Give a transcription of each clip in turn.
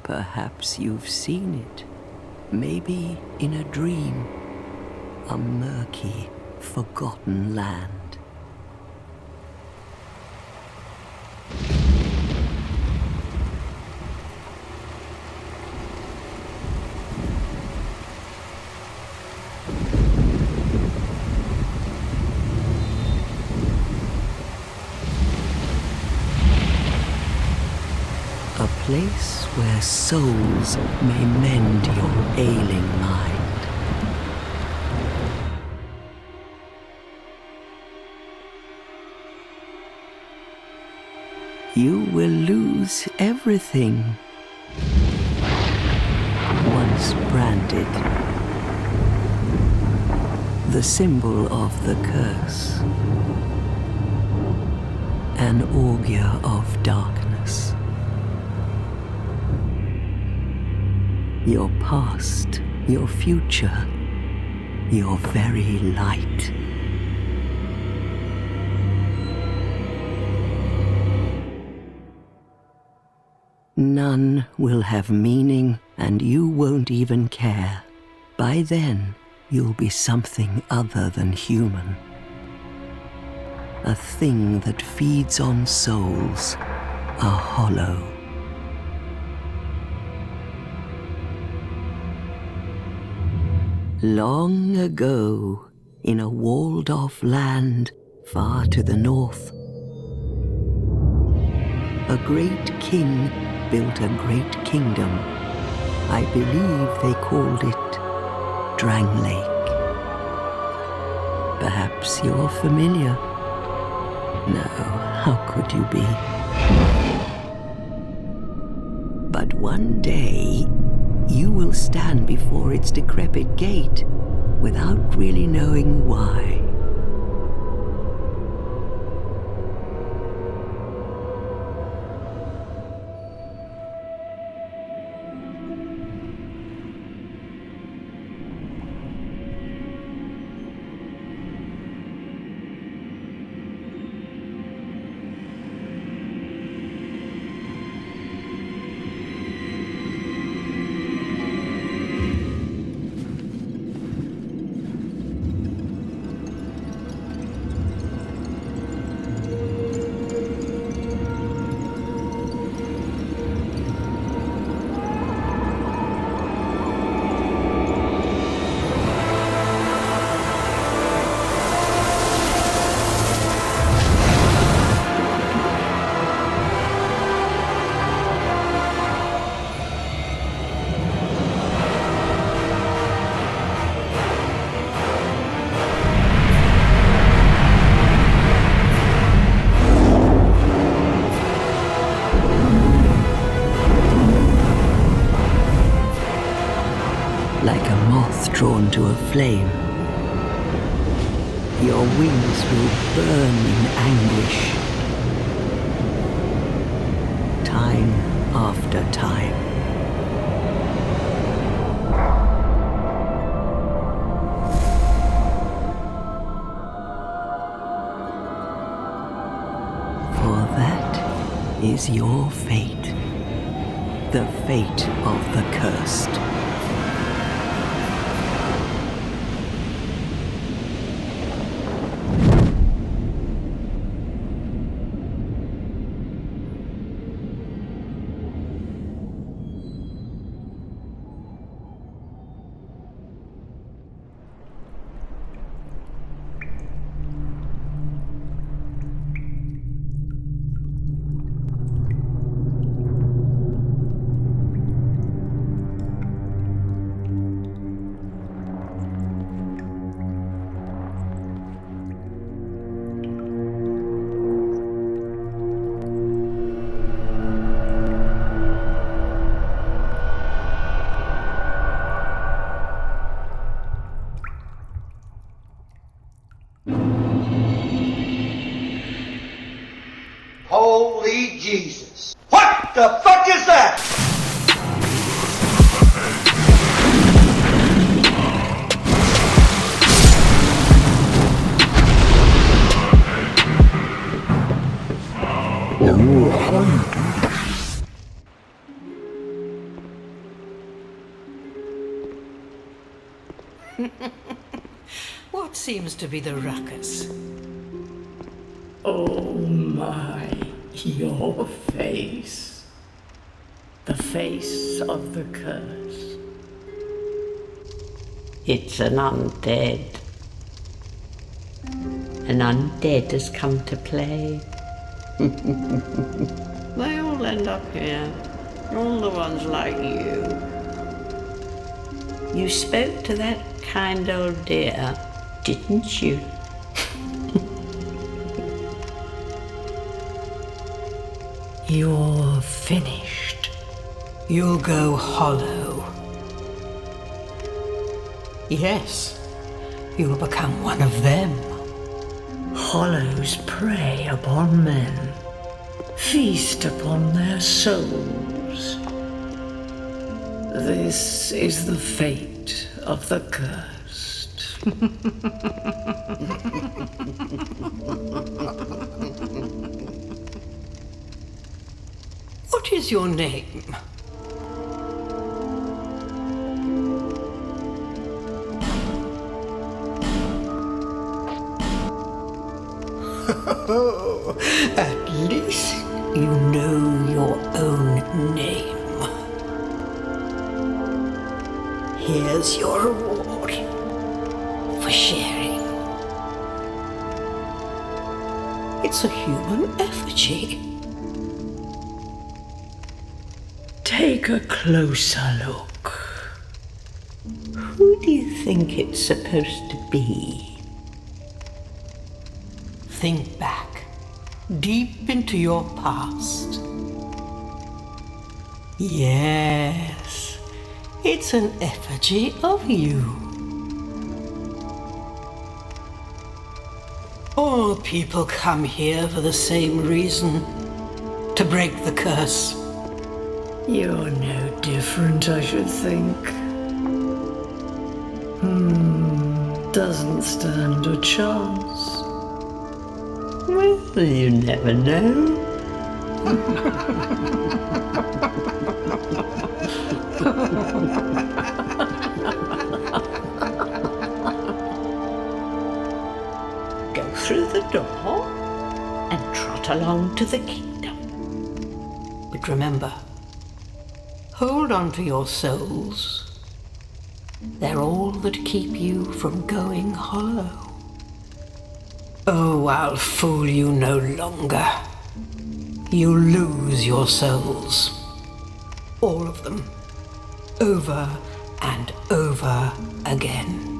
Perhaps you've seen it, maybe in a dream, a murky, forgotten land. A place where souls may mend your ailing mind. You will lose everything once branded, the symbol of the curse, an augur of darkness. Your past, your future, your very light. None will have meaning, and you won't even care. By then, you'll be something other than human. A thing that feeds on souls, a hollow. Long ago, in a walled-off land far to the north, a great king built a great kingdom. I believe they called it Drangleic. Perhaps you're familiar. No, how could you be? But one day, you will stand before its decrepit gate without really knowing why. Like a moth drawn to a flame, your wings will burn in anguish, time after time. For that is your fate, the fate of the cursed. Holy Jesus. What the fuck is that? What seems to be the ruckus? Oh my, your face. The face of the curse. It's an undead. An undead has come to play. They all end up here. All the ones like you. You spoke to that kind old dear, didn't you? You're finished. You'll go hollow. Yes, you'll become one of them. Hollows prey upon men, feast upon their souls. This is the fate of the cursed. What is your name? At least you know your own name. Here's your reward for sharing. It's a human effigy. Take a closer look. Who do you think it's supposed to be? Think back, deep into your past. Yes, it's an effigy of you. All people come here for the same reason, to break the curse. You're no different, I should think. Doesn't stand a chance. Well, you never know. Go through the door and trot along to the kingdom. But remember, hold on to your souls. They're all that keep you from going hollow. Oh, I'll fool you no longer. You lose your souls. All of them. Over and over again.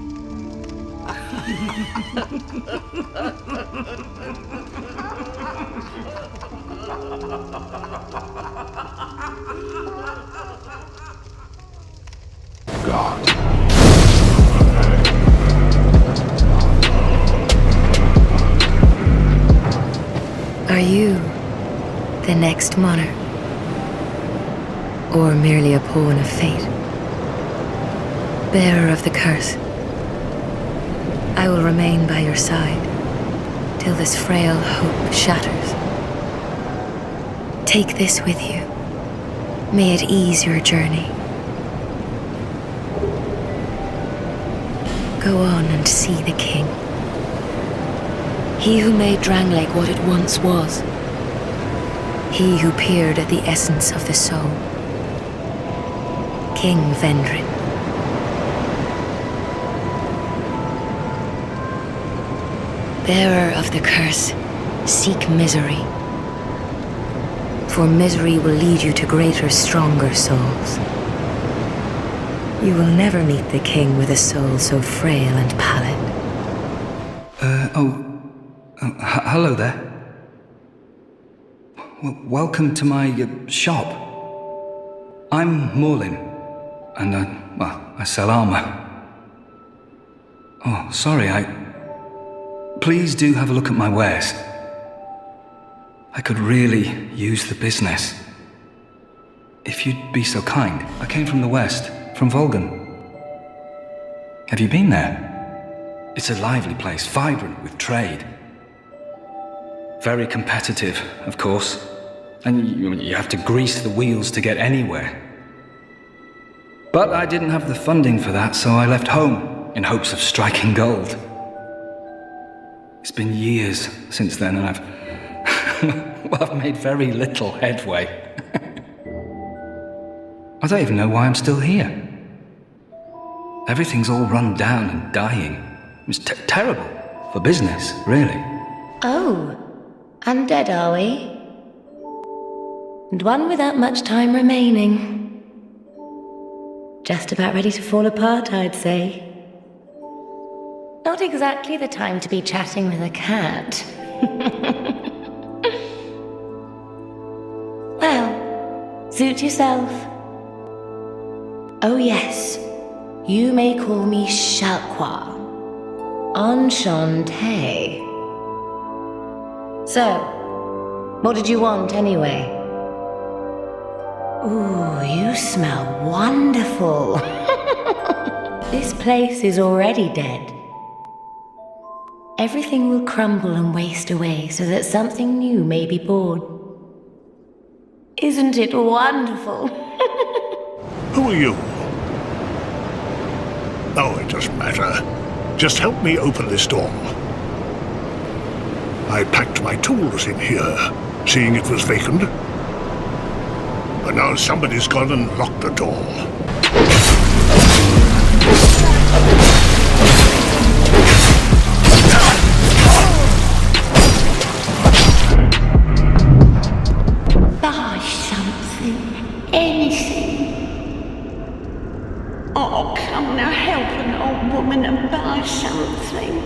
Are you the next monarch? Or merely a pawn of fate? Bearer of the curse, I will remain by your side till this frail hope shatters. Take this with you. May it ease your journey. Go on and see the king. He who made Drangleic what it once was. He who peered at the essence of the soul. King Vendrick. Bearer of the curse, seek misery. For misery will lead you to greater, stronger souls. You will never meet the king with a soul so frail and pallid. Hello there. Welcome to my shop. I'm Morlin, and I sell armor. Oh, sorry, Please do have a look at my wares. I could really use the business. If you'd be so kind. I came from the west, from Volgan. Have you been there? It's a lively place, vibrant with trade. Very competitive, of course. and you have to grease the wheels to get anywhere. But I didn't have the funding for that, so I left home in hopes of striking gold. It's been years since then, and I've made very little headway. I don't even know why I'm still here. Everything's all run down and dying. It's terrible for business, really. Oh, undead are we? And one without much time remaining. Just about ready to fall apart, I'd say. Not exactly the time to be chatting with a cat. Well, suit yourself. Oh yes, you may call me Shalqua. Enchanté. So, what did you want anyway? Ooh, you smell wonderful. This place is already dead. Everything will crumble and waste away so that something new may be born. Isn't it wonderful? Who are you? Oh, it doesn't matter. Just help me open this door. I packed my tools in here, seeing it was vacant. But now somebody's gone and locked the door. Buy something. Anything. Oh, come now, help an old woman and buy something.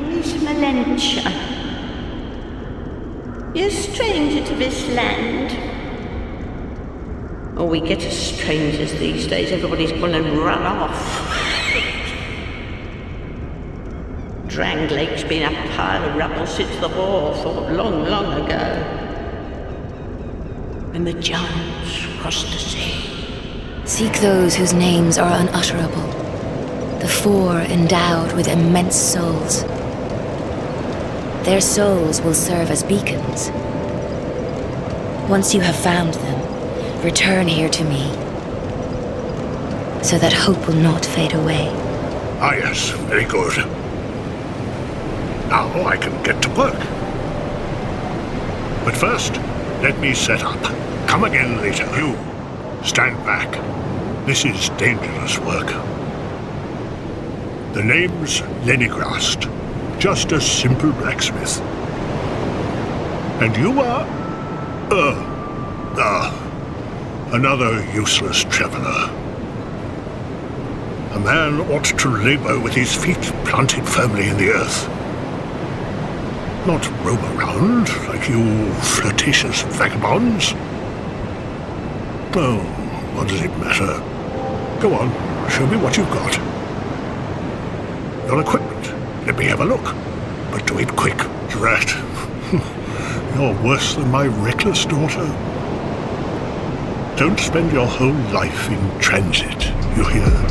Miss Melentia. You're a stranger to this land. Oh, we get as strangers these days. Everybody's gone and run off. Dranglake's been a pile of rubble since the war fought long, long ago. When the giants crossed the sea. Seek those whose names are unutterable. The four endowed with immense souls. Their souls will serve as beacons. Once you have found them, return here to me, so that hope will not fade away. Ah yes, very good. Now I can get to work. But first, let me set up. Come again later. You, stand back. This is dangerous work. The name's Lenigrast. Just a simple blacksmith. And you are... another useless traveler. A man ought to labor with his feet planted firmly in the earth. Not roam around like you flirtatious vagabonds. Oh, what does it matter? Go on, show me what you've got. Your equipment. Let me have a look. But do it quick, rat. You're worse than my reckless daughter. Don't spend your whole life in transit, you hear?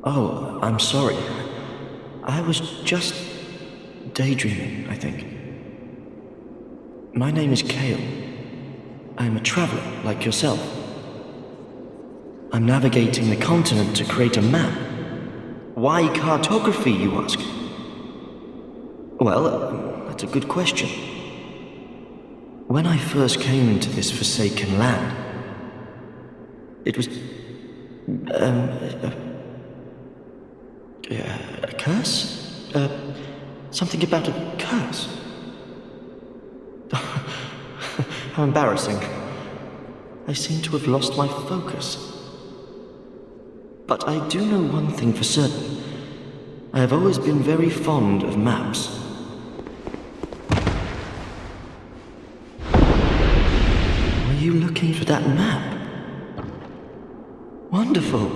Oh, I'm sorry. I was just daydreaming, I think. My name is Kale. I'm a traveler like yourself. I'm navigating the continent to create a map. Why cartography, you ask? Well, that's a good question. When I first came into this forsaken land, it was... a curse? Something about a curse? How embarrassing. I seem to have lost my focus. But I do know one thing for certain. I have always been very fond of maps. Were you looking for that map? Wonderful.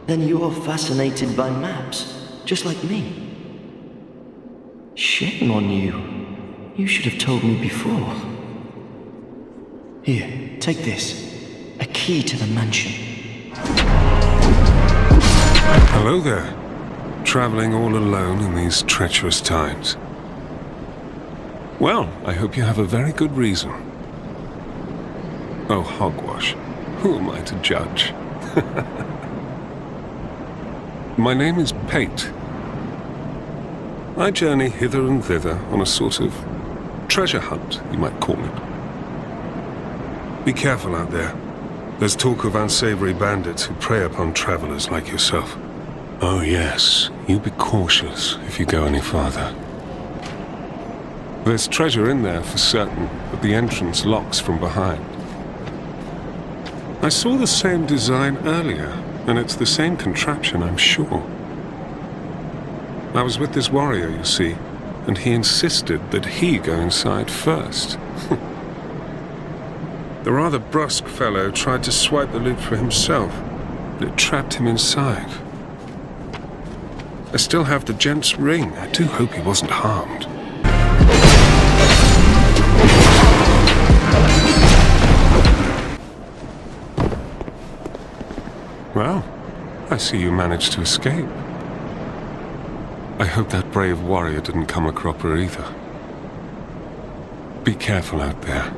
Then you're fascinated by maps, just like me. Shame on you. You should have told me before. Here, take this. A key to the mansion. Hello there. Traveling all alone in these treacherous times. Well, I hope you have a very good reason. Oh, hogwash. Who am I to judge? My name is Pate. I journey hither and thither on a sort of treasure hunt, you might call it. Be careful out there. There's talk of unsavory bandits who prey upon travelers like yourself. Oh yes, you be cautious if you go any farther. There's treasure in there for certain, but the entrance locks from behind. I saw the same design earlier, and it's the same contraption, I'm sure. I was with this warrior, you see, and he insisted that he go inside first. The rather brusque fellow tried to swipe the loot for himself, but it trapped him inside. I still have the gent's ring. I do hope he wasn't harmed. Well, I see you managed to escape. I hope that brave warrior didn't come a cropper either. Be careful out there.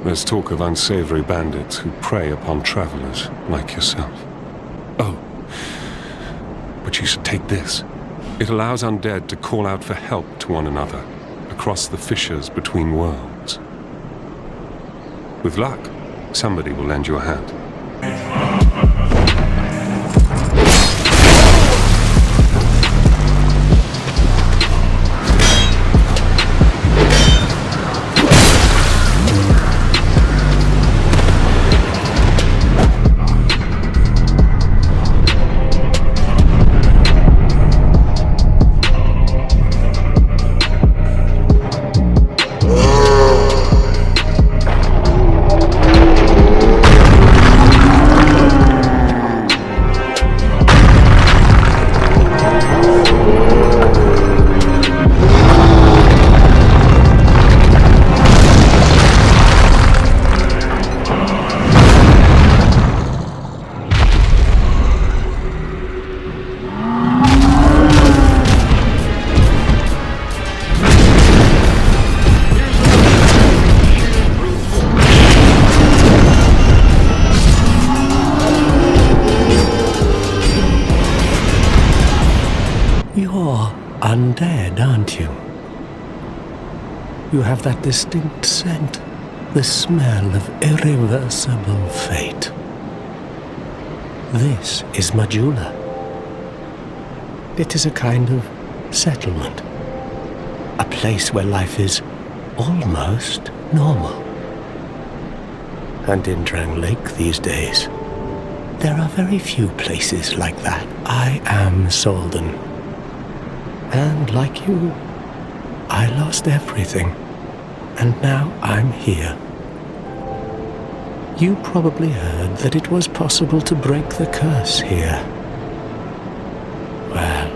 There's talk of unsavory bandits who prey upon travelers like yourself. Oh, but you should take this. It allows undead to call out for help to one another across the fissures between worlds. With luck, somebody will lend you a hand. You're undead, aren't you? You have that distinct scent, the smell of irreversible fate. This is Majula. It is a kind of settlement, a place where life is almost normal. And in Drang Lake these days, there are very few places like that. I am Solden. And like you, I lost everything. And now I'm here. You probably heard that it was possible to break the curse here. Well,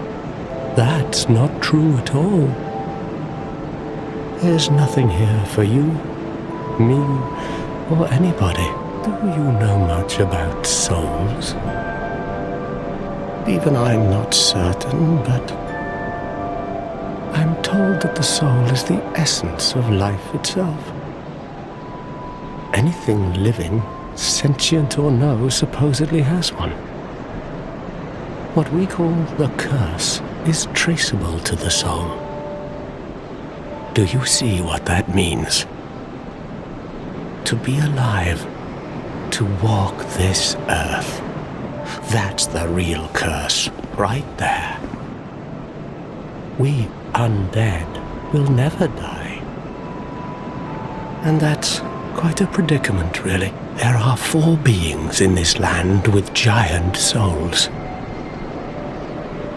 that's not true at all. There's nothing here for you, me, or anybody. Do you know much about souls? Even I'm not certain, but I'm told that the soul is the essence of life itself. Anything living, sentient or no, supposedly has one. What we call the curse is traceable to the soul. Do you see what that means? To be alive, to walk this earth. That's the real curse, right there. We undead will never die. And that's quite a predicament, really. There are 4 beings in this land with giant souls.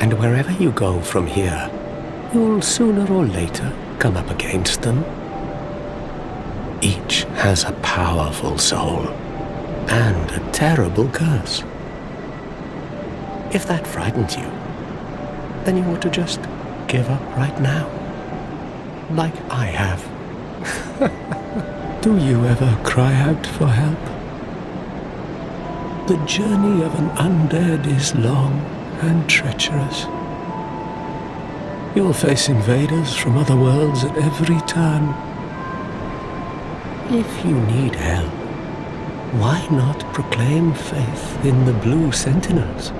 And wherever you go from here, you'll sooner or later come up against them. Each has a powerful soul and a terrible curse. If that frightens you, then you ought to just give up right now, like I have. Do you ever cry out for help? The journey of an undead is long and treacherous. You'll face invaders from other worlds at every turn. If you need help, why not proclaim faith in the Blue Sentinels?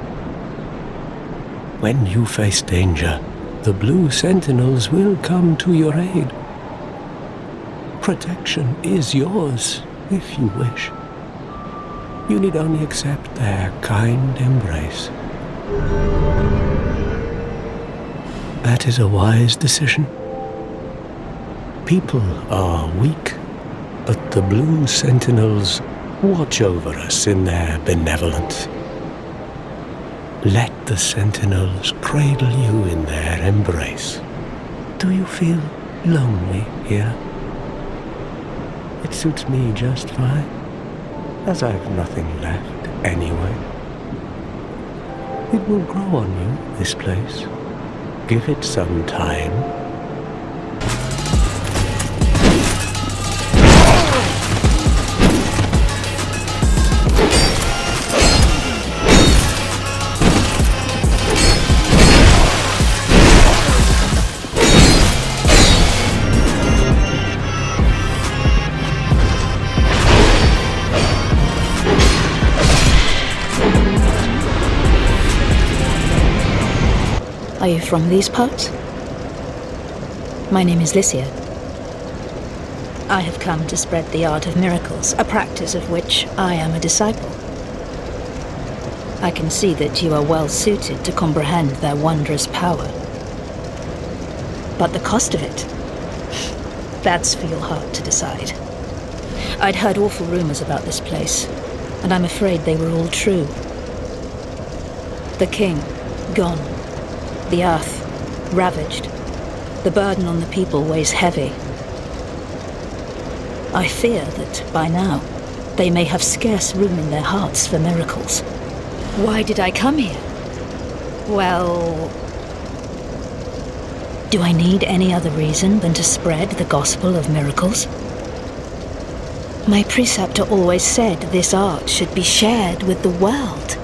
When you face danger, the Blue Sentinels will come to your aid. Protection is yours, if you wish. You need only accept their kind embrace. That is a wise decision. People are weak, but the Blue Sentinels watch over us in their benevolence. Let the Sentinels cradle you in their embrace. Do you feel lonely here? It suits me just fine, as I've nothing left anyway. It will grow on you, this place. Give it some time. Are you from these parts? My name is Lycia. I have come to spread the art of miracles, a practice of which I am a disciple. I can see that you are well suited to comprehend their wondrous power. But the cost of it, that's for your heart to decide. I'd heard awful rumors about this place, and I'm afraid they were all true. The king, gone. The earth, ravaged. The burden on the people weighs heavy. I fear that, by now, they may have scarce room in their hearts for miracles. Why did I come here? Well... do I need any other reason than to spread the gospel of miracles? My preceptor always said this art should be shared with the world.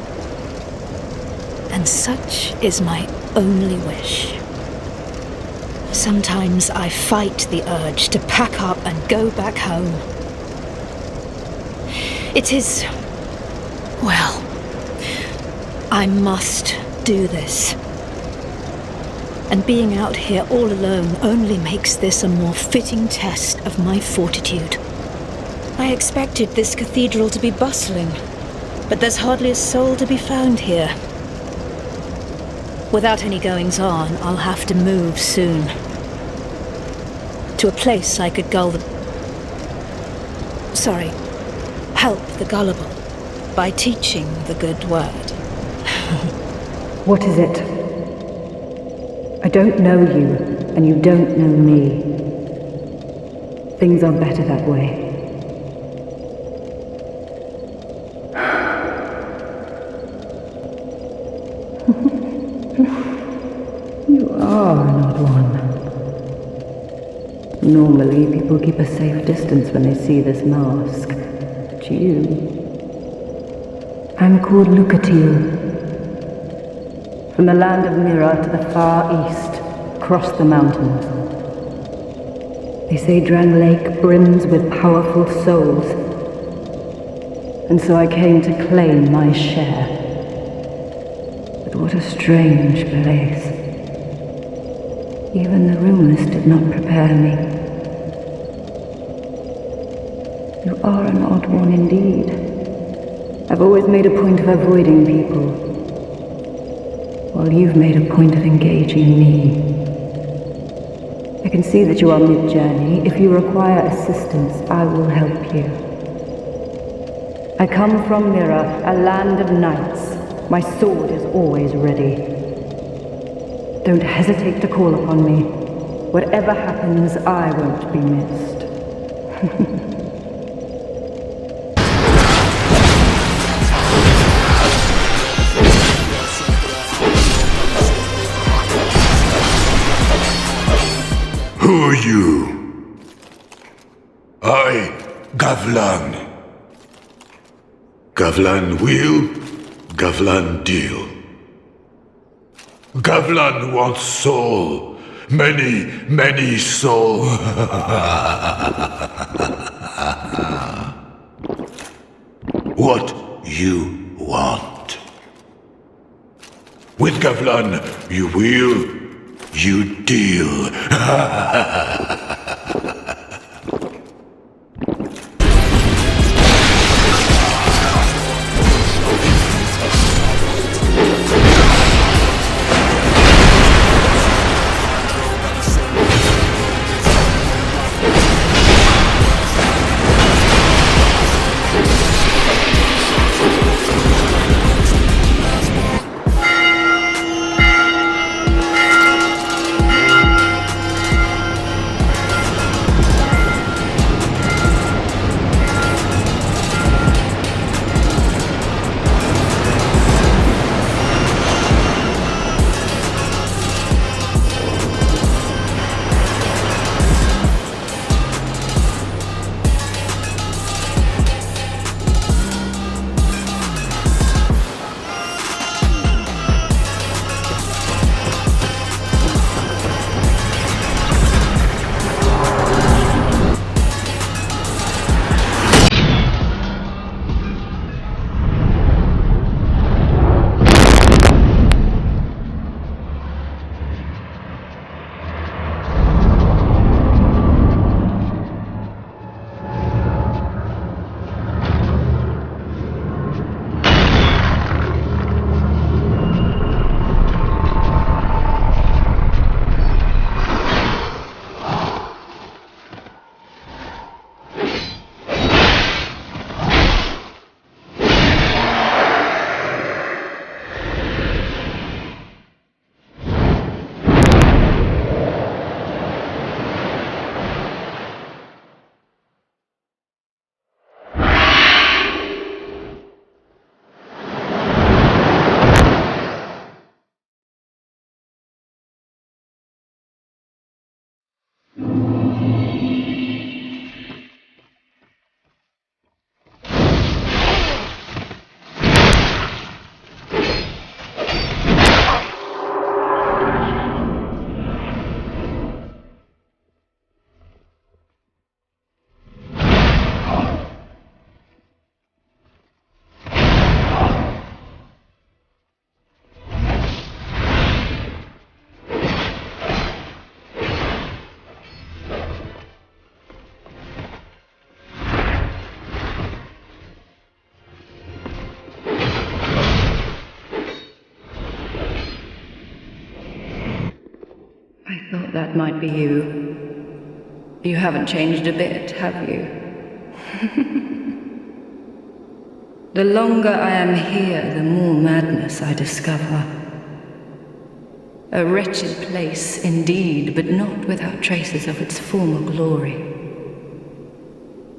And such is my only wish. Sometimes I fight the urge to pack up and go back home. It is... well, I must do this. And being out here all alone only makes this a more fitting test of my fortitude. I expected this cathedral to be bustling, but there's hardly a soul to be found here. Without any goings-on, I'll have to move soon. To a place I could help the gullible by teaching the good word. What is it? I don't know you, and you don't know me. Things are better that way. Normally, people keep a safe distance when they see this mask. But you... I'm called Lucatiel. From the land of Mira to the far east, across the mountains. They say Drang Lake brims with powerful souls. And so I came to claim my share. But what a strange place. Even the rumors did not prepare me. You are an odd one indeed. I've always made a point of avoiding people, while you've made a point of engaging me. I can see that you are mid-journey. If you require assistance, I will help you. I come from Mira, a land of knights. My sword is always ready. Don't hesitate to call upon me. Whatever happens, I won't be missed. Who are you? I, Gavlan. Gavlan wheel, Gavlan deal. Gavlan wants soul. Many, many soul. What you want? With Gavlan, you wheel, you deal. That might be you. You haven't changed a bit, have you? The longer I am here, the more madness I discover. A wretched place indeed, but not without traces of its former glory.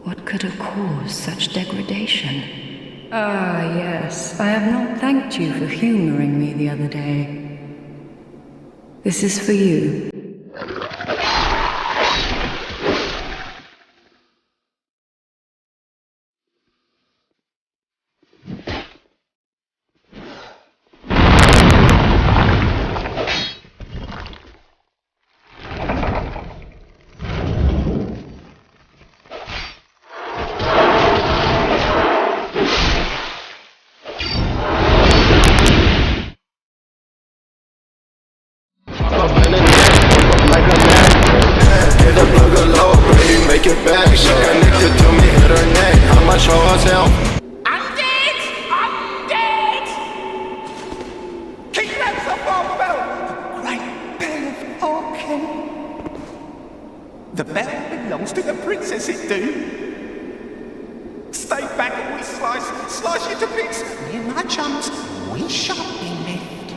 What could have caused such degradation? Ah, yes, I have not thanked you for humoring me the other day. This is for you. The bell belongs to the princess, it do. Stay back and we slice you to bits. Me and my chums, we shan't be left.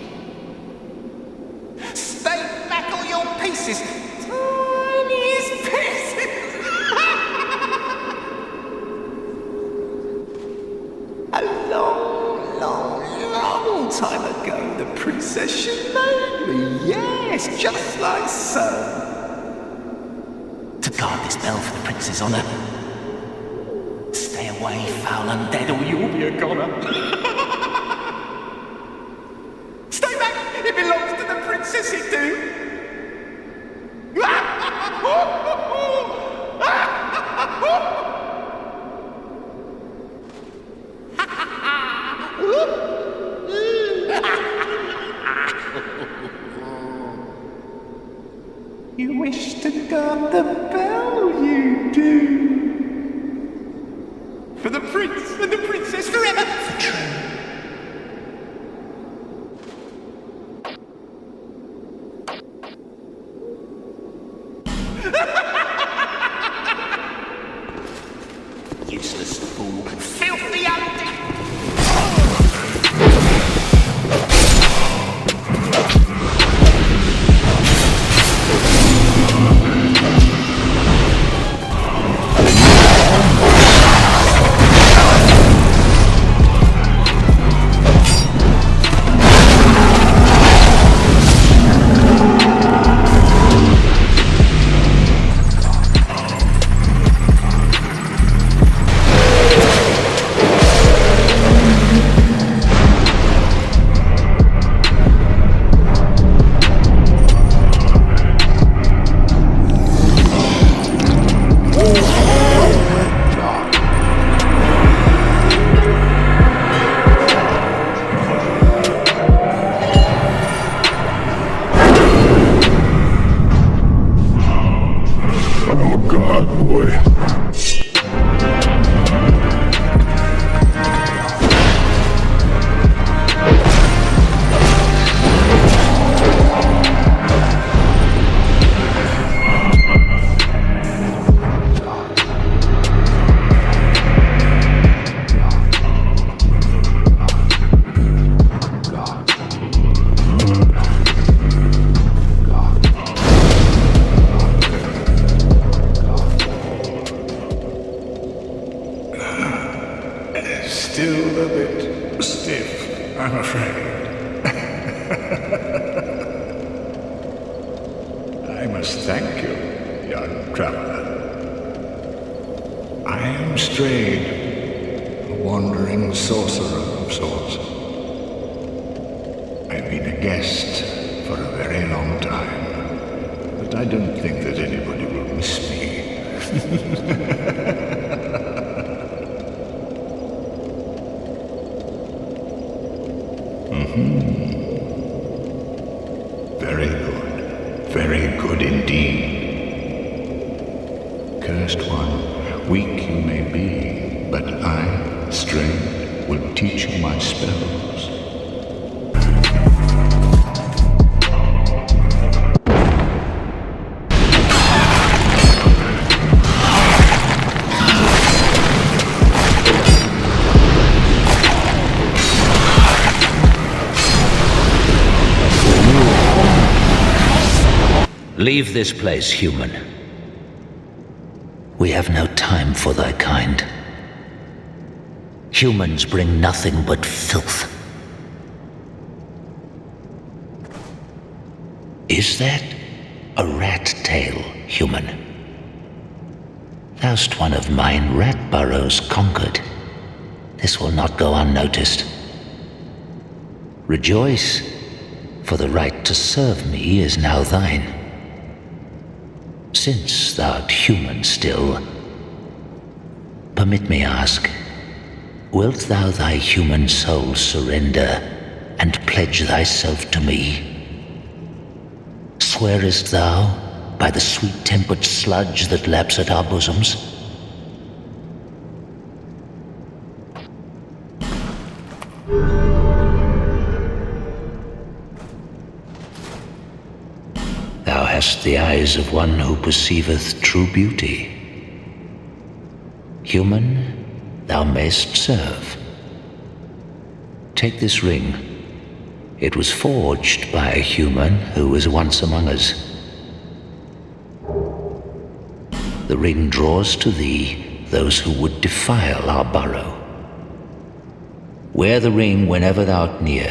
prince's tiniest pieces. A long time ago, the princess she made me. Yes, just like so. To guard this bell for the prince's honour. Stay away, foul undead, or you'll be a goner. Stay back! It belongs to the princess, it do! You wish to guard the bell, you do. For the prince and the princess forever. For true. Useless fool. Filthy undead. Still a bit stiff, I'm afraid. I must thank you, young traveler. I am Strayed, a wandering sorcerer of sorts. I've been a guest for a very long time, but I don't think that anybody will miss me. Very good indeed. Cursed one, weak you may be, but I, Strayed, will teach you my spells. Leave this place, human. We have no time for thy kind. Humans bring nothing but filth. Is that a rat tail, human? Thou'st one of mine rat burrows conquered. This will not go unnoticed. Rejoice, for the right to serve me is now thine. Since thou'rt human still, permit me ask, wilt thou thy human soul surrender and pledge thyself to me? Swearest thou by the sweet-tempered sludge that laps at our bosoms? Thou hast the eyes of one who perceiveth true beauty. Human, thou mayst serve. Take this ring. It was forged by a human who was once among us. the ring draws to thee those who would defile our burrow. Wear the ring whenever thou'rt near,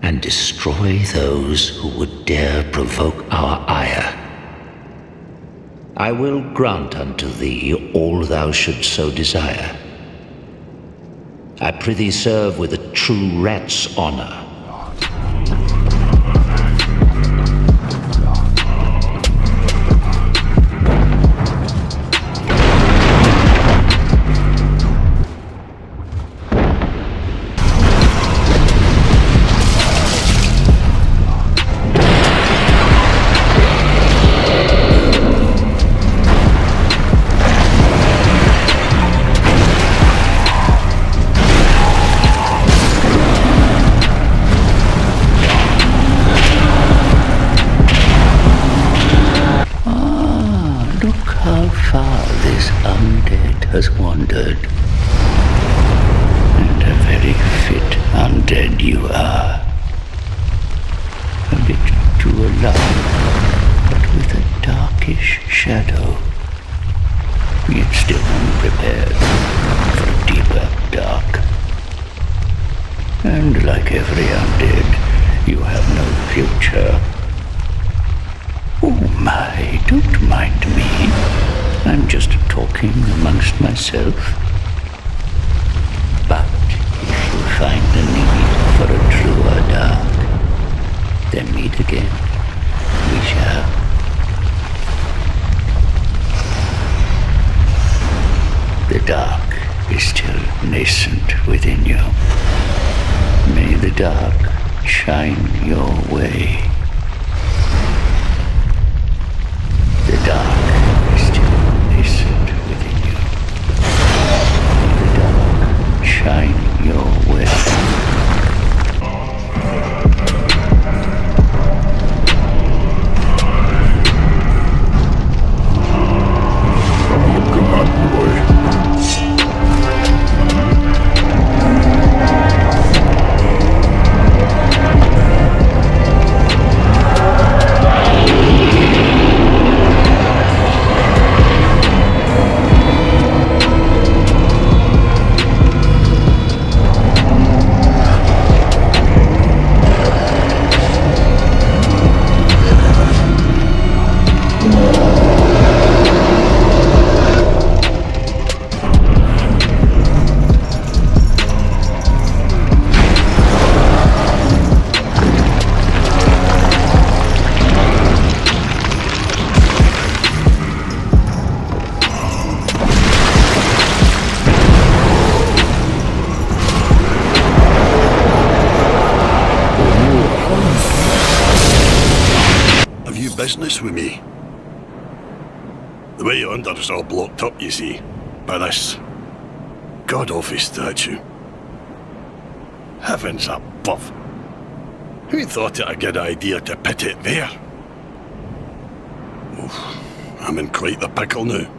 and destroy those who would dare provoke our ire. I will grant unto thee all thou shouldst so desire. I prithee serve with a true rat's honor. Has wandered, and a very fit undead you are. A bit too alive, but with a darkish shadow, yet still unprepared for a deeper dark. And like every undead, you have no future. Oh my, don't mind me. I'm just talking amongst myself. But if you find the need for a truer dark, then meet again. We shall. The dark is still nascent within you. May the dark shine your way. The dark is still nascent within you. May the dark shine your way. Business with me. The way yonder's all blocked up, you see, by this god-awful statue. Heavens above! Who thought it a good idea to put it there? Oof, I'm in quite the pickle now.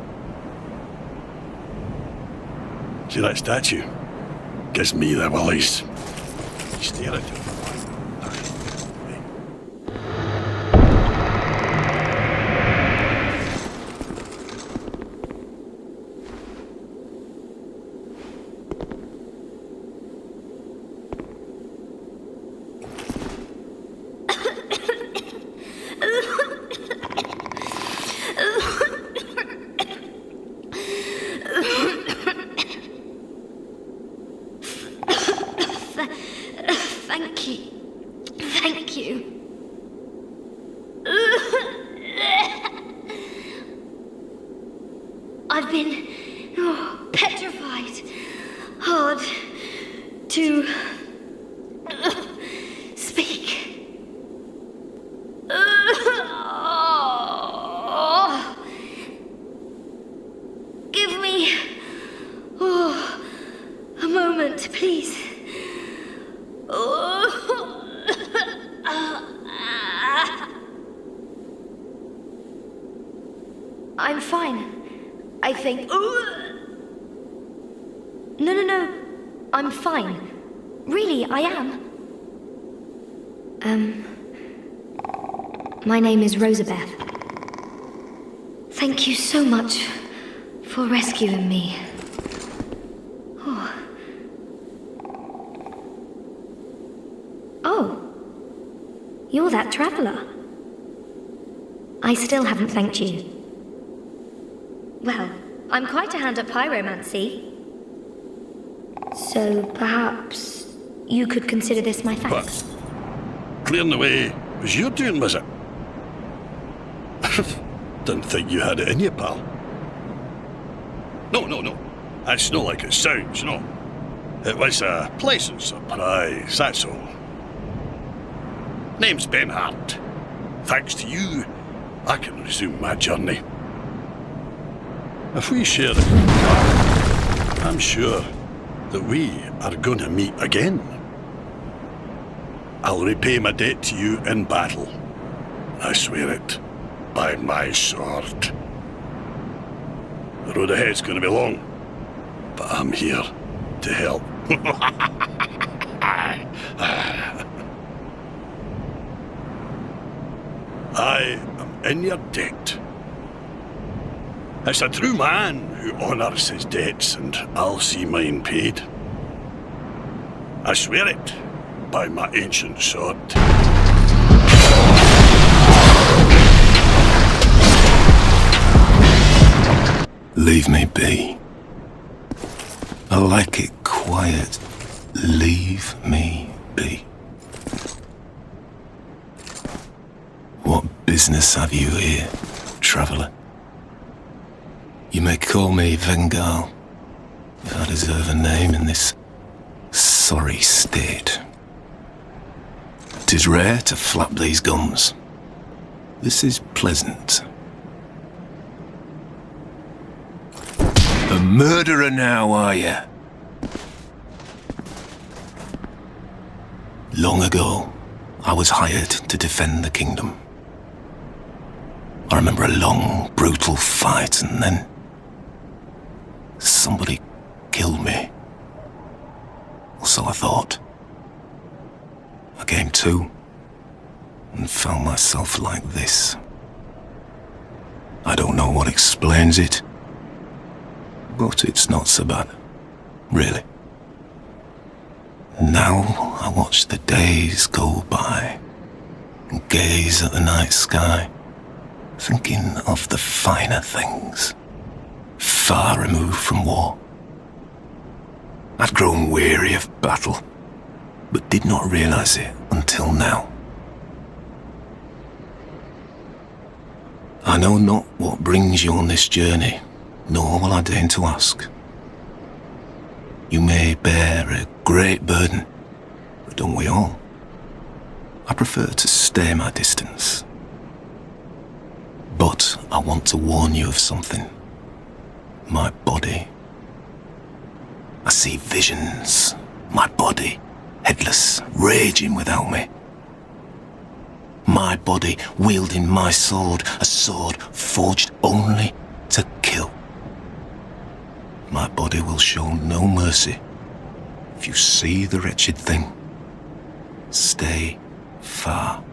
See that statue? Gives me the willies. Stare at it. Thank you. I've been petrified. Hard to speak. Give me a moment, please. I'm fine, I think. No. I'm fine. Really, I am. My name is Rosabeth. Thank you so much for rescuing me. Oh, you're that traveller. I still haven't thanked you. Well, I'm quite a hand at pyromancy. So perhaps you could consider this my thanks. What? Clearing the way was your doing, was it? Didn't think you had it in you, pal. No. That's not like it sounds, no. It was a pleasant surprise, that's all. Name's Ben Hart. Thanks to you, I can resume my journey. If we share the path, I'm sure that we are going to meet again. I'll repay my debt to you in battle. I swear it, by my sword. The road ahead's going to be long, but I'm here to help. I am in your debt. It's a true man who honours his debts, and I'll see mine paid. I swear it by my ancient sword. Leave me be. I like it quiet. Leave me be. What business have you here, traveller? You may call me Vengal, if I deserve a name in this sorry state. 'Tis rare to flap these gums. This is pleasant. A murderer now, are you? Long ago, I was hired to defend the kingdom. I remember a long, brutal fight, and then somebody killed me. Or so I thought. I came to and found myself like this. I don't know what explains it, but it's not so bad, really. Now I watch the days go by and gaze at the night sky, thinking of the finer things, far removed from war. I'd grown weary of battle, but did not realize it until now. I know not what brings you on this journey, nor will I deign to ask. You may bear a great burden, but don't we all? I prefer to stay my distance. But I want to warn you of something. My body. I see visions. My body, headless, raging without me. My body wielding my sword, a sword forged only to kill. My body will show no mercy. If you see the wretched thing, stay far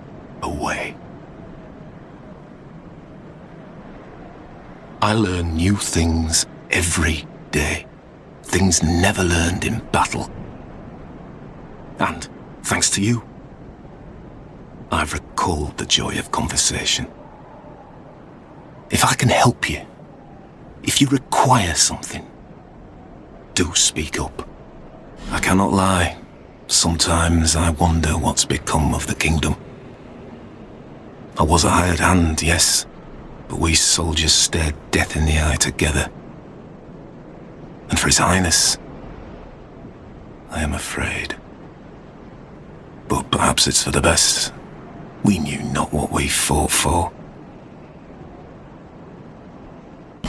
away. I learn new things every day. Things never learned in battle. And, thanks to you, I've recalled the joy of conversation. If I can help you, if you require something, do speak up. I cannot lie. Sometimes I wonder what's become of the kingdom. I was a hired hand, yes, but we soldiers stared death in the eye together. And for His Highness, I am afraid. But perhaps it's for the best. We knew not what we fought for.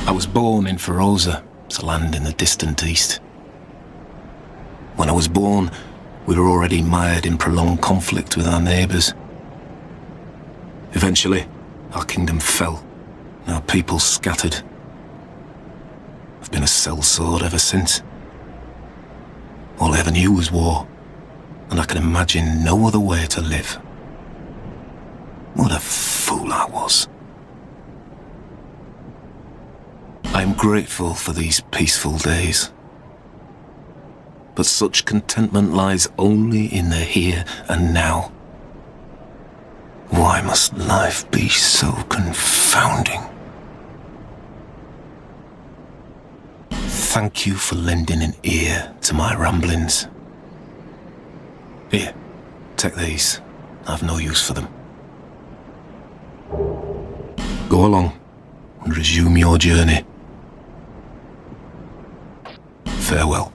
I was born in Feroza, a land in the distant east. When I was born, we were already mired in prolonged conflict with our neighbours. Eventually, our kingdom fell, and our people scattered. I've been a sellsword ever since. All I ever knew was war, and I can imagine no other way to live. What a fool I was. I'm grateful for these peaceful days. But such contentment lies only in the here and now. Why must life be so confounding? Thank you for lending an ear to my ramblings. Here, take these. I've no use for them. Go along and resume your journey. Farewell.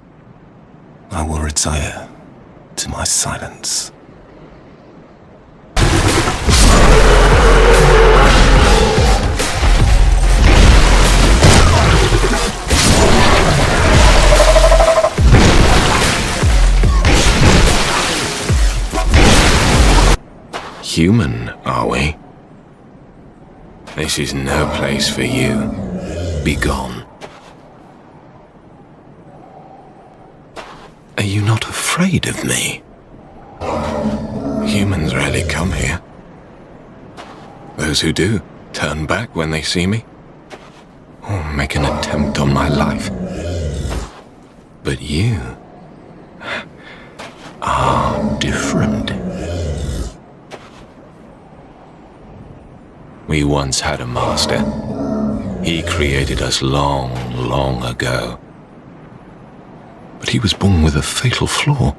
I will retire to my silence. Human, are we? This is no place for you. Be gone. Are you not afraid of me? Humans rarely come here. Those who do turn back when they see me, or make an attempt on my life. But you are different. We once had a master. He created us long, long ago. But he was born with a fatal flaw.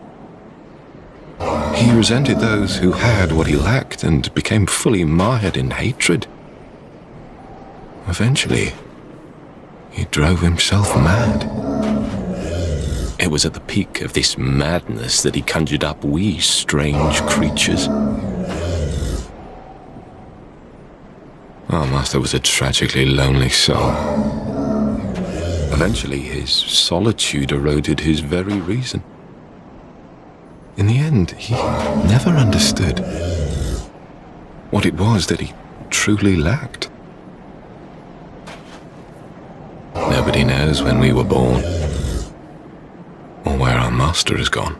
He resented those who had what he lacked and became fully mired in hatred. Eventually, he drove himself mad. It was at the peak of this madness that he conjured up we strange creatures. Our master was a tragically lonely soul. Eventually, his solitude eroded his very reason. In the end, he never understood what it was that he truly lacked. Nobody knows when we were born, or where our master has gone.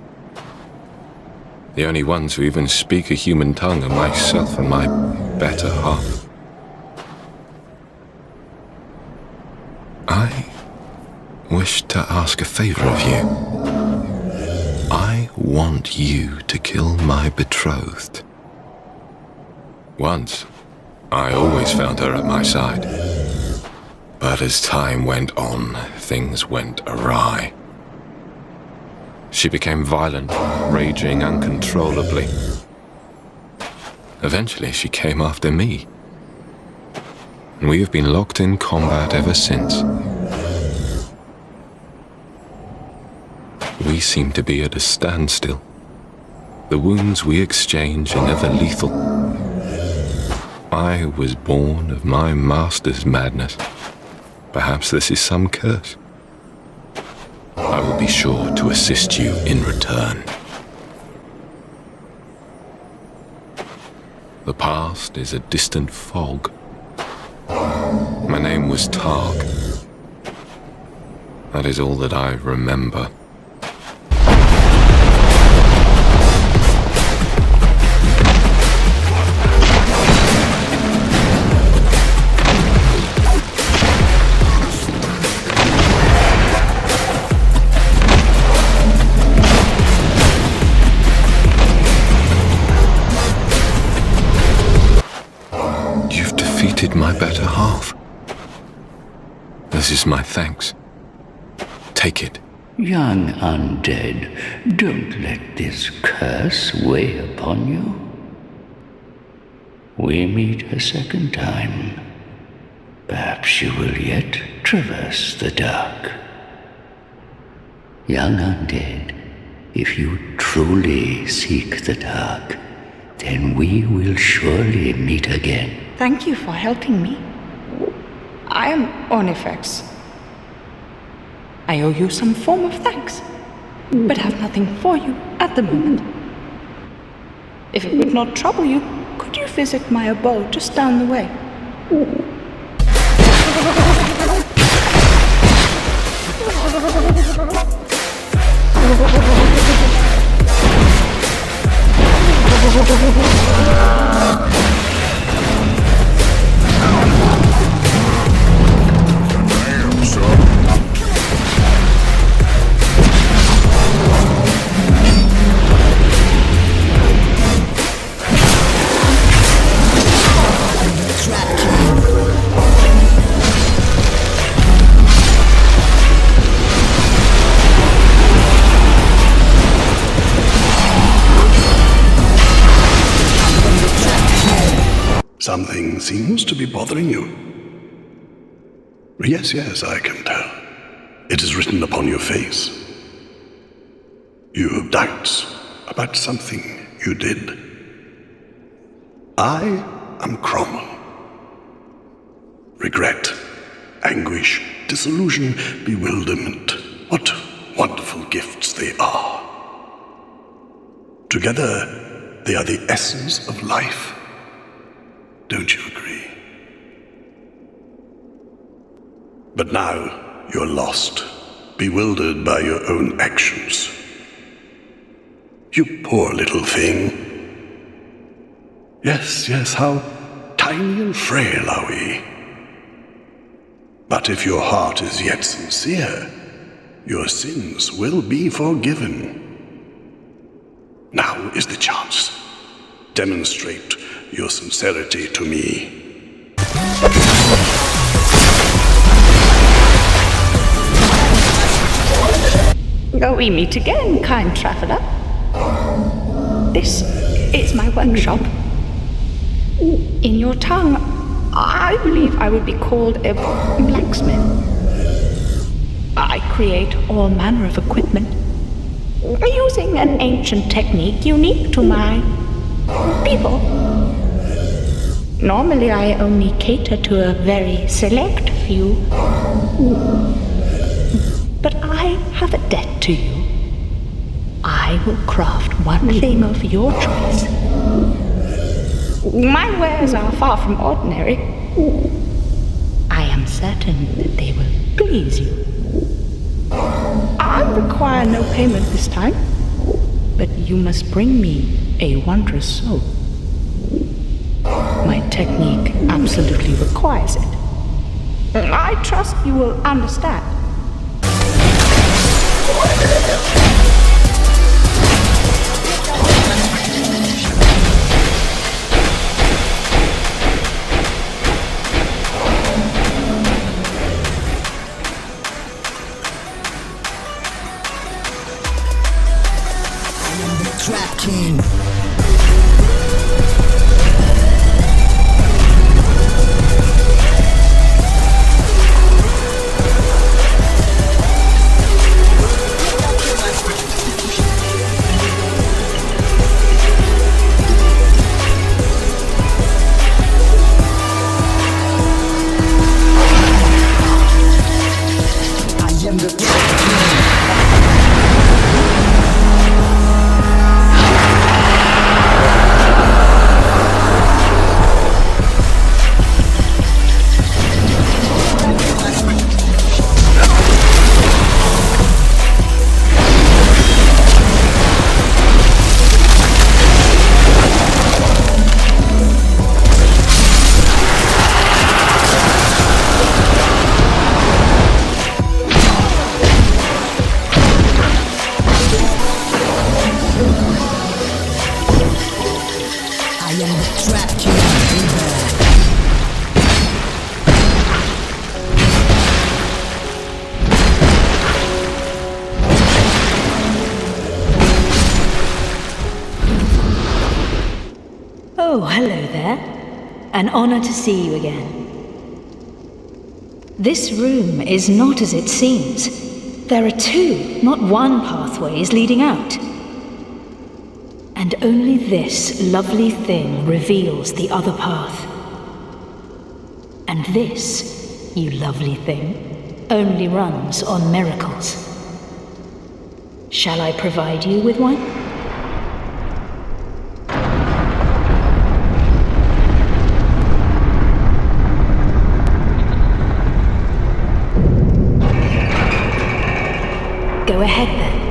The only ones who even speak a human tongue are myself and my better half. I wish to ask a favor of you. I want you to kill my betrothed. Once, I always found her at my side. But as time went on, things went awry. She became violent, raging uncontrollably. Eventually, she came after me. And we have been locked in combat ever since. We seem to be at a standstill. The wounds we exchange are never lethal. I was born of my master's madness. Perhaps this is some curse. I will be sure to assist you in return. The past is a distant fog. My name was Targ. That is all that I remember. You've defeated my better half. This is my thanks. Take it. Young undead, don't let this curse weigh upon you. We meet a second time. Perhaps you will yet traverse the dark. Young undead, if you truly seek the dark, then we will surely meet again. Thank you for helping me. I am Ornifex. I owe you some form of thanks, but have nothing for you at the moment. If it would not trouble you, could you visit my abode just down the way? Something seems to be bothering you. Yes, I can tell. It is written upon your face. You have doubts about something you did. I am Cromwell. Regret, anguish, disillusion, bewilderment. What wonderful gifts they are. Together, they are the essence of life. Don't you agree? But now you're lost, bewildered by your own actions. You poor little thing. Yes, how tiny and frail are we. But if your heart is yet sincere, your sins will be forgiven. Now is the chance. Demonstrate your sincerity to me. We meet again, kind traveler. This is my workshop. In your tongue, I believe I would be called a blacksmith. I create all manner of equipment, using an ancient technique unique to my people. Normally, I only cater to a very select few. But I have a debt to you. I will craft one thing of your choice. My wares are far from ordinary. I am certain that they will please you. I require no payment this time, but you must bring me a wondrous soul. My technique absolutely requires it. I trust you will understand. Trap King. Oh, hello there. An honor to see you again. This room is not as it seems. There are two, not one pathways leading out. And only this lovely thing reveals the other path. And this, you lovely thing, only runs on miracles. Shall I provide you with one? Go ahead then.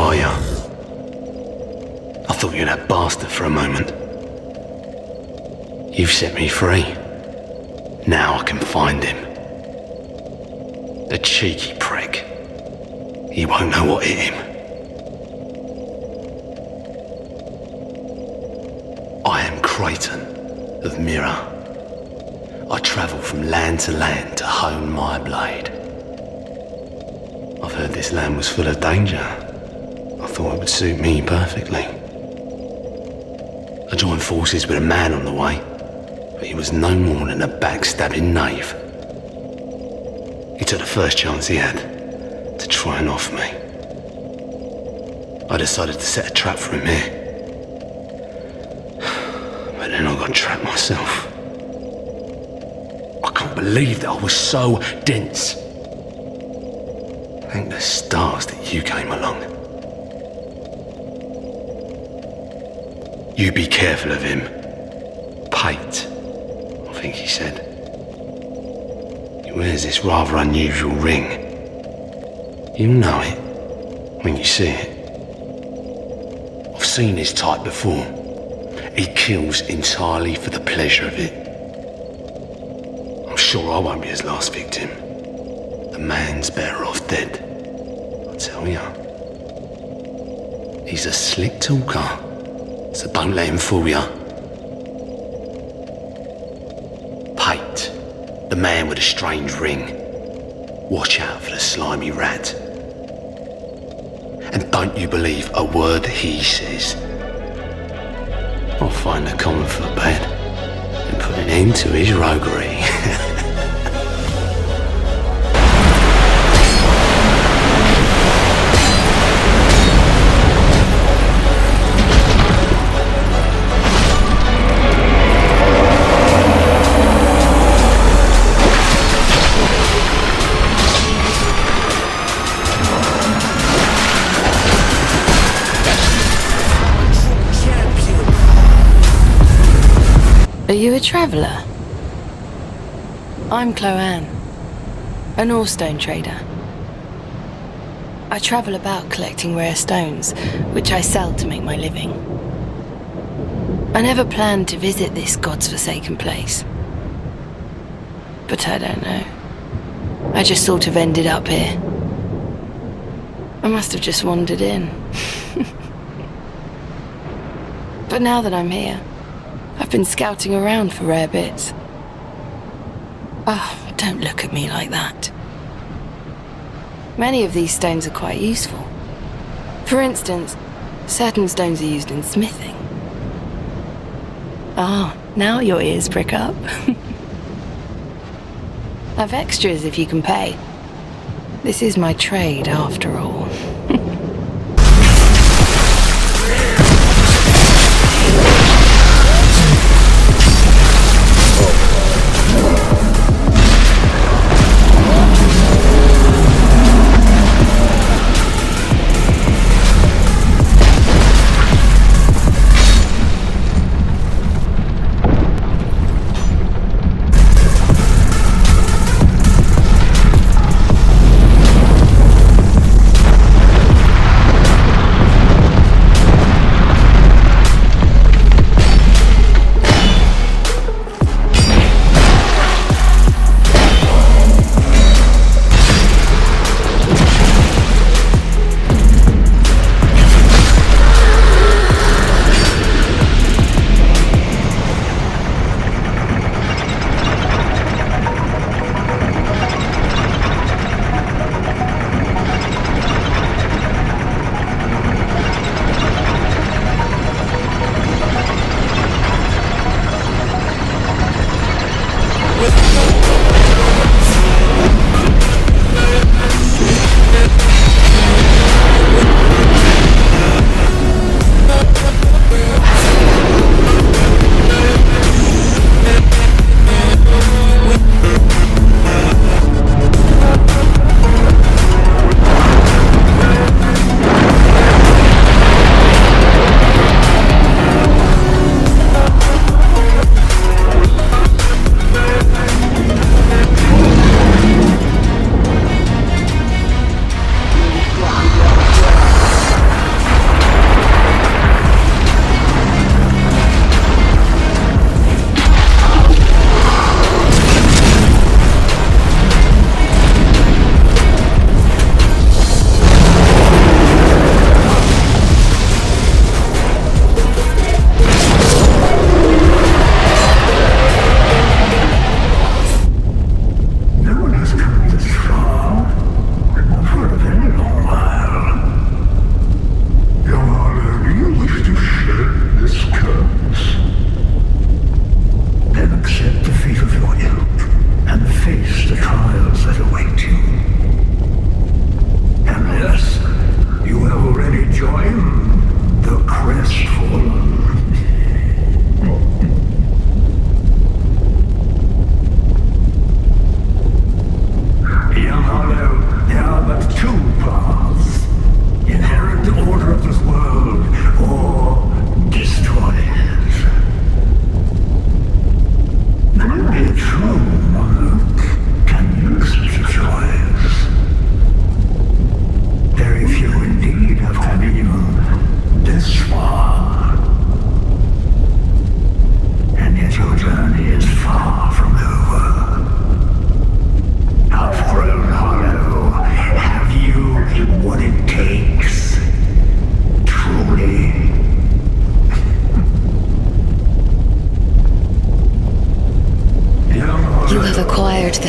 are you? I thought you were that bastard for a moment. You've set me free. Now I can find him. The cheeky prick. He won't know what hit him. I am Creighton of Mirror. I travel from land to land to hone my blade. I've heard this land was full of danger. I thought it would suit me perfectly. I joined forces with a man on the way, but he was no more than a backstabbing knave. He took the first chance he had to try and off me. I decided to set a trap for him here. But then I got trapped myself. I can't believe that I was so dense. Thank the stars that you came along. You be careful of him. Pate, I think he said. He wears this rather unusual ring. You'll know it when you see it. I've seen his type before. He kills entirely for the pleasure of it. I'm sure I won't be his last victim. The man's better off dead, I tell ya. He's a slick talker, so don't let him fool ya. Pate, the man with a strange ring. Watch out for the slimy rat. And don't you believe a word he says. I'll find a common footbed and put an end to his roguery. Are you a traveller? I'm Chloanne, an ore-stone trader. I travel about collecting rare stones, which I sell to make my living. I never planned to visit this God's forsaken place. But I don't know. I just sort of ended up here. I must have just wandered in. But now that I'm here, I've been scouting around for rare bits. Oh, don't look at me like that. Many of these stones are quite useful. For instance, certain stones are used in smithing. Ah, now your ears prick up. I've extras if you can pay. This is my trade, after all.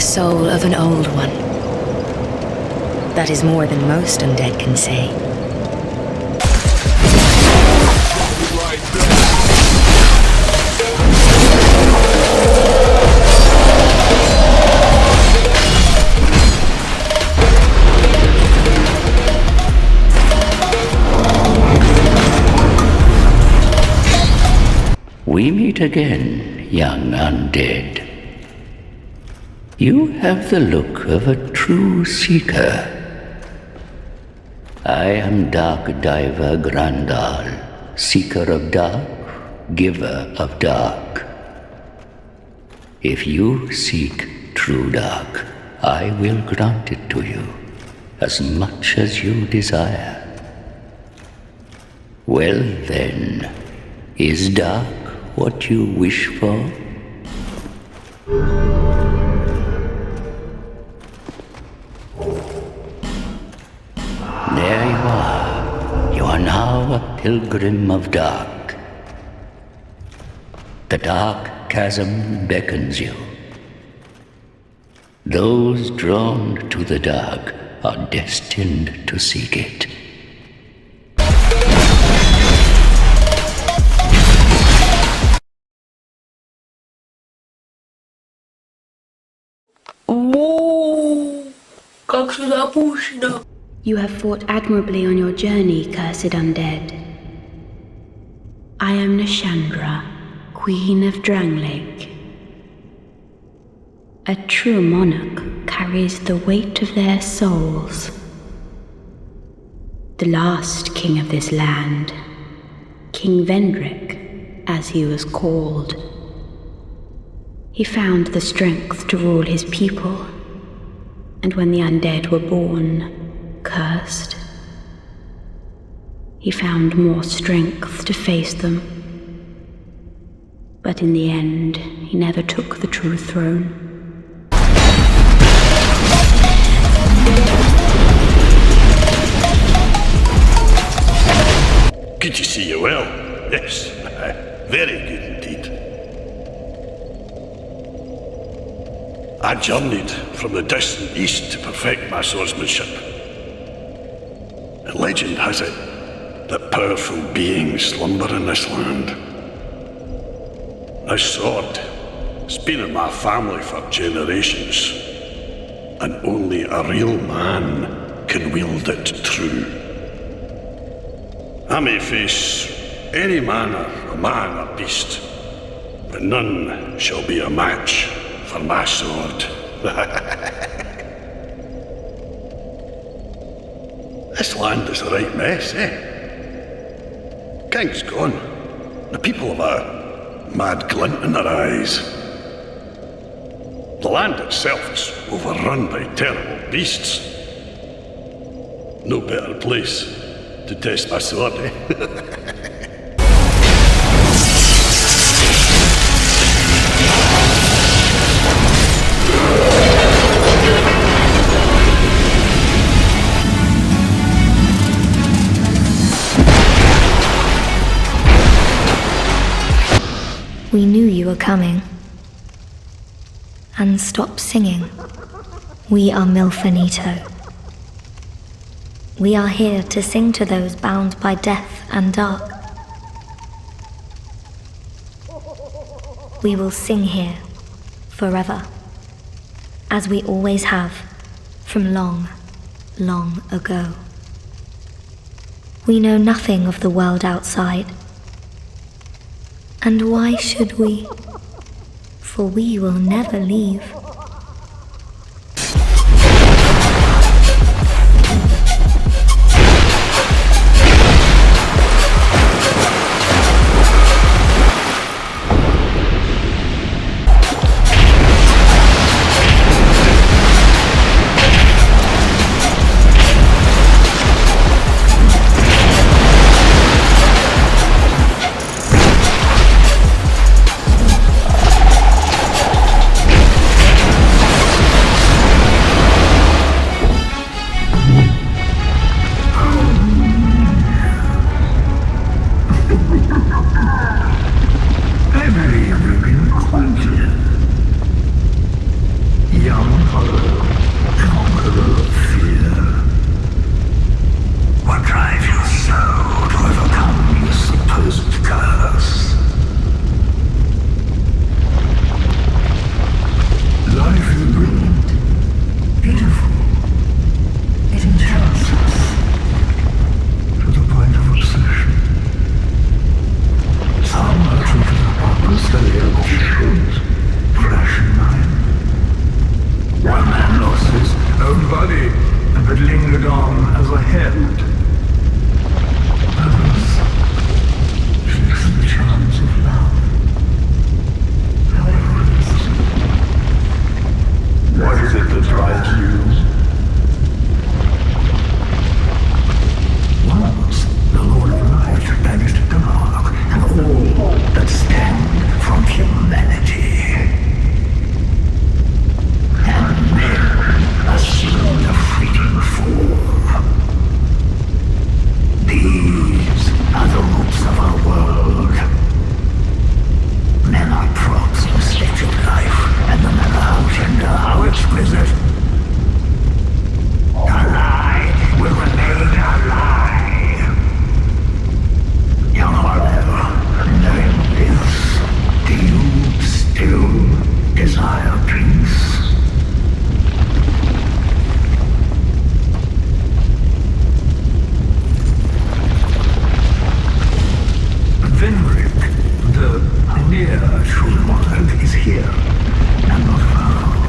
the soul of an old one. That is more than most undead can say. We meet again, young undead. You have the look of a true seeker. I am Dark Diver Grandal, seeker of dark, giver of dark. If you seek true dark, I will grant it to you, as much as you desire. Well then, is dark what you wish for? There you are. You are now a pilgrim of dark. The dark chasm beckons you. Those drawn to the dark are destined to seek it. You have fought admirably on your journey, cursed undead. I am Nashandra, Queen of Dranglake. A true monarch carries the weight of their souls. The last king of this land, King Vendrick, as he was called. He found the strength to rule his people, and when the undead were born, cursed, he found more strength to face them. But in the end, he never took the true throne. Good to see you well. Yes, very good indeed. I journeyed from the distant east to perfect my swordsmanship. And legend has it that powerful beings slumber in this land. This sword has been in my family for generations, and only a real man can wield it true. I may face any manner of man or beast, but none shall be a match for my sword. This land is a right mess, eh? King's gone. The people have a mad glint in their eyes. The land itself is overrun by terrible beasts. No better place to test my sword, eh? We knew you were coming. And stop singing. We are Milfanito. We are here to sing to those bound by death and dark. We will sing here forever, as we always have from long, long ago. We know nothing of the world outside. And why should we? For we will never leave. true monarch is here, and not far off.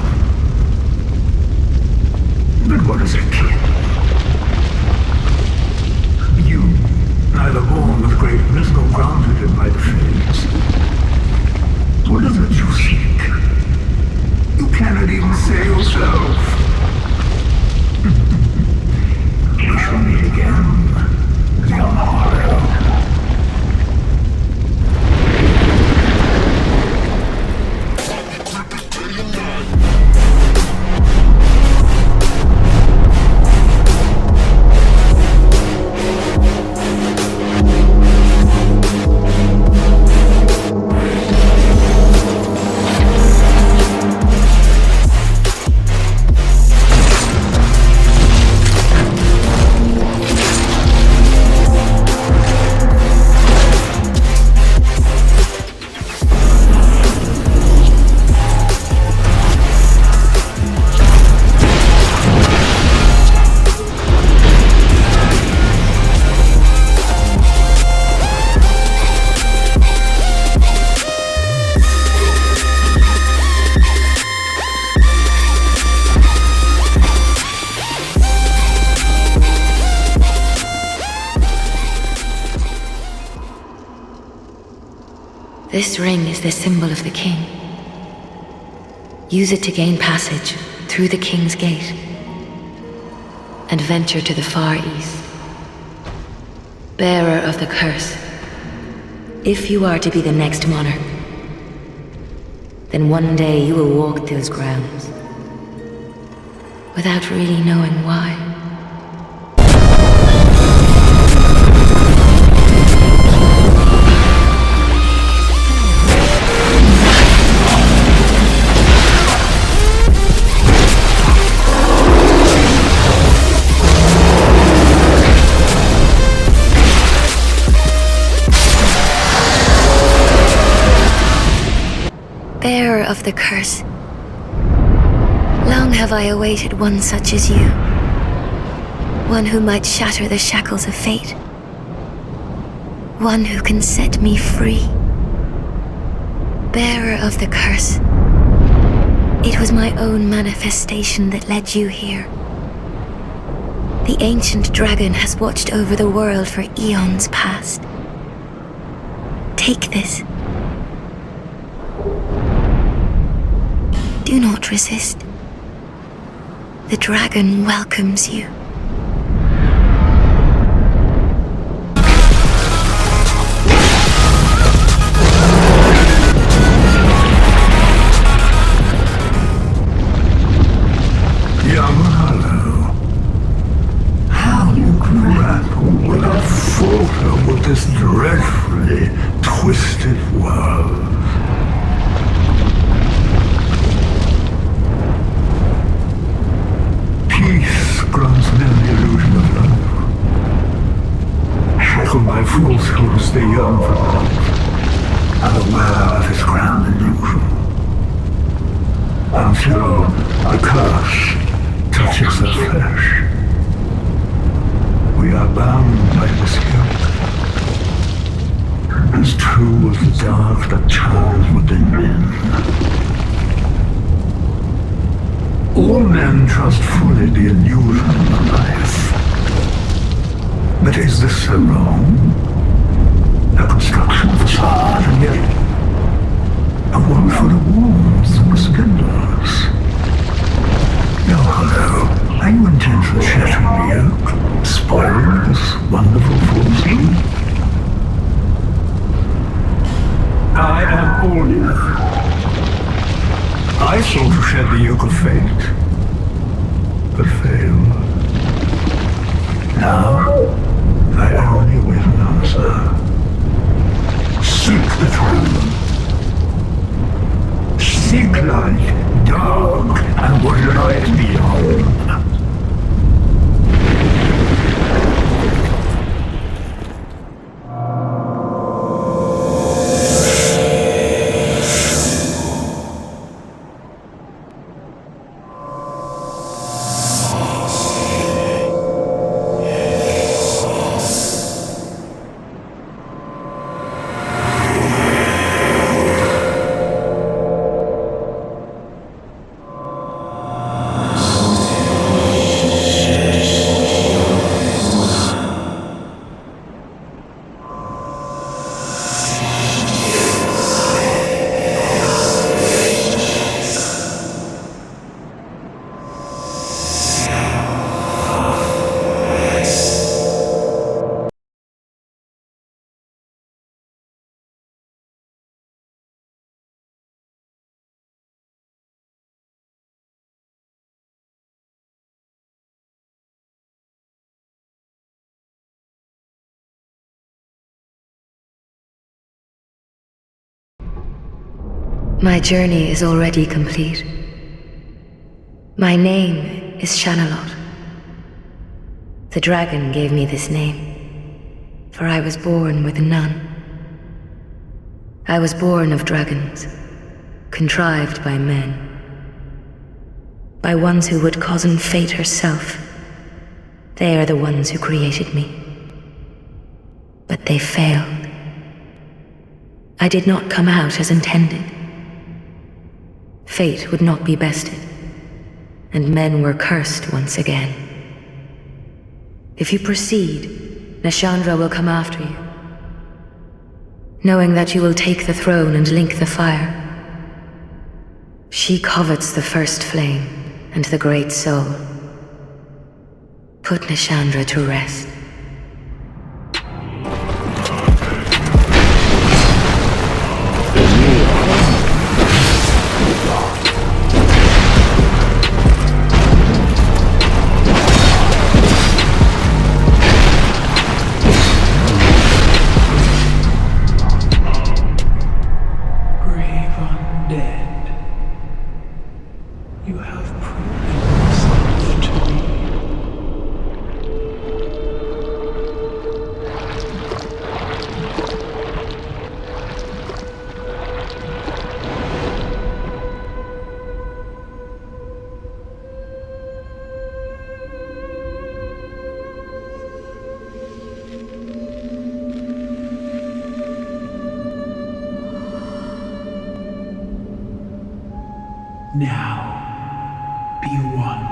But what is a king? You, neither born with greatness nor grounded in by the fates. What is it you seek? You cannot even say yourself. We shall meet again, young Harlow. This ring is the symbol of the king. Use it to gain passage through the king's gate and venture to the far east. Bearer of the curse, if you are to be the next monarch, then one day you will walk those grounds without really knowing why. Bearer of the curse, long have I awaited one such as you. One who might shatter the shackles of fate. One who can set me free. Bearer of the curse, it was my own manifestation that led you here. The ancient dragon has watched over the world for eons past. Take this. Do not resist. The dragon welcomes you. Young Harlow, how you grapple without falter with this dreadfully twisted world. Peace grants men the illusion of love. Shackled by falsehoods, they yearn for love, unaware of its grand illusion. Until a curse touches their flesh. We are bound by this yoke, as true as the dark that churns within men. All men trust fully the illusion of life. But is this so wrong? A construction facade, and yet a world full of warmth and splendors. Now, Harlow, are you intent on shattering the yoke, spoiling this wonderful falsehood? I am Olya. I sought to shed the yoke of fate, but failed. Now, I only await an answer. Seek the truth. Seek light, dark, and what lies beyond. My journey is already complete. My name is Shanalot. The dragon gave me this name, for I was born with none. I was born of dragons, contrived by men. By ones who would cozen fate herself. They are the ones who created me. But they failed. I did not come out as intended. Fate would not be bested, and men were cursed once again. If you proceed, Nashandra will come after you, knowing that you will take the throne and link the fire. She covets the first flame and the great soul. Put Nashandra to rest. Now, be one.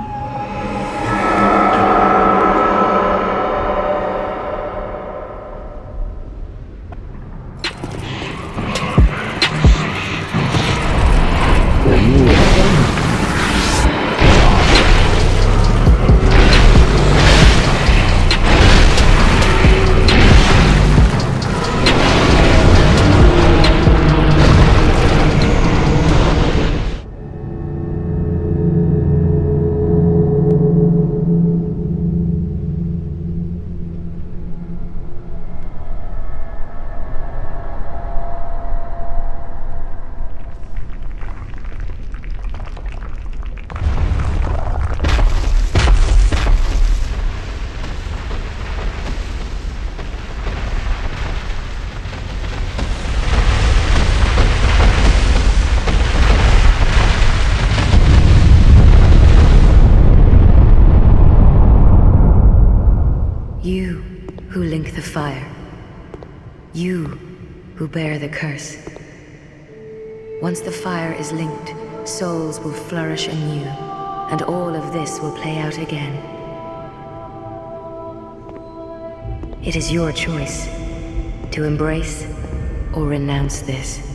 You who link the fire. You who bear the curse. Once the fire is linked, souls will flourish anew, and all of this will play out again. It is your choice to embrace or renounce this.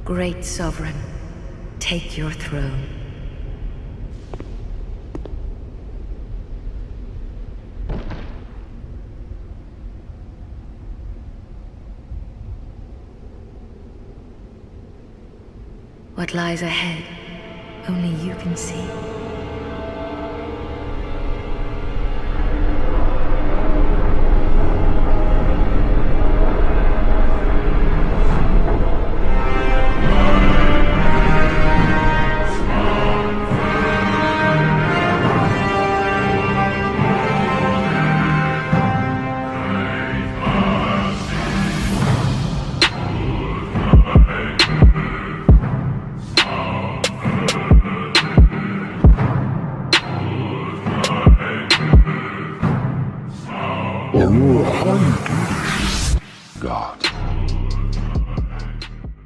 Great Sovereign, take your throne. What lies ahead, only you can see.